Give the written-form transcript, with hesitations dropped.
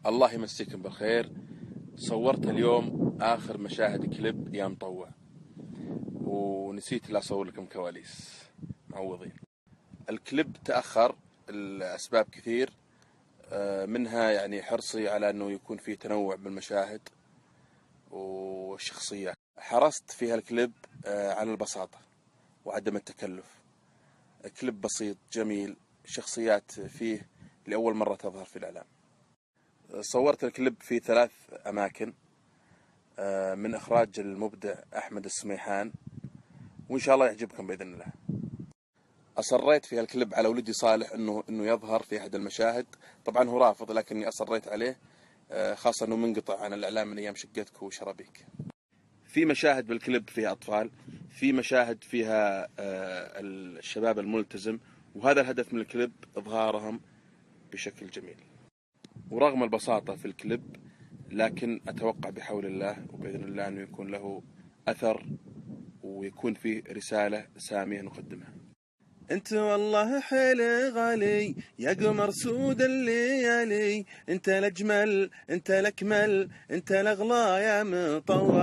الله يمسيكم بالخير. صورت اليوم آخر مشاهد كليب يا مطوع، ونسيت لا أصور لكم كواليس. معوضين. الكليب تأخر الأسباب كثير، منها يعني حرصي على أنه يكون فيه تنوع بالمشاهد والشخصيات. حرصت في هالكليب على البساطة وعدم التكلف. كليب بسيط جميل، شخصيات فيه لأول مرة تظهر في الإعلام. صورت الكليب في 3 أماكن، من إخراج المبدع أحمد السميحان، وإن شاء الله يعجبكم بإذن الله. أصريت في هالكليب على ولدي صالح إنه يظهر في أحد المشاهد. طبعا هو رافض، لكني أصريت عليه، خاصة إنه منقطع عن الإعلام من أيام شقتك وشرابيك. في مشاهد بالكليب فيها أطفال، في مشاهد فيها الشباب الملتزم، وهذا الهدف من الكليب، إظهارهم بشكل جميل. ورغم البساطة في الكليب، لكن أتوقع بحول الله وبإذن الله أنه يكون له أثر ويكون فيه رسالة سامية نقدمها. انت والله حيل غالي يا قمر سود الليالي، انت الاجمل انت الاكمل انت الاغلى يا مطوع.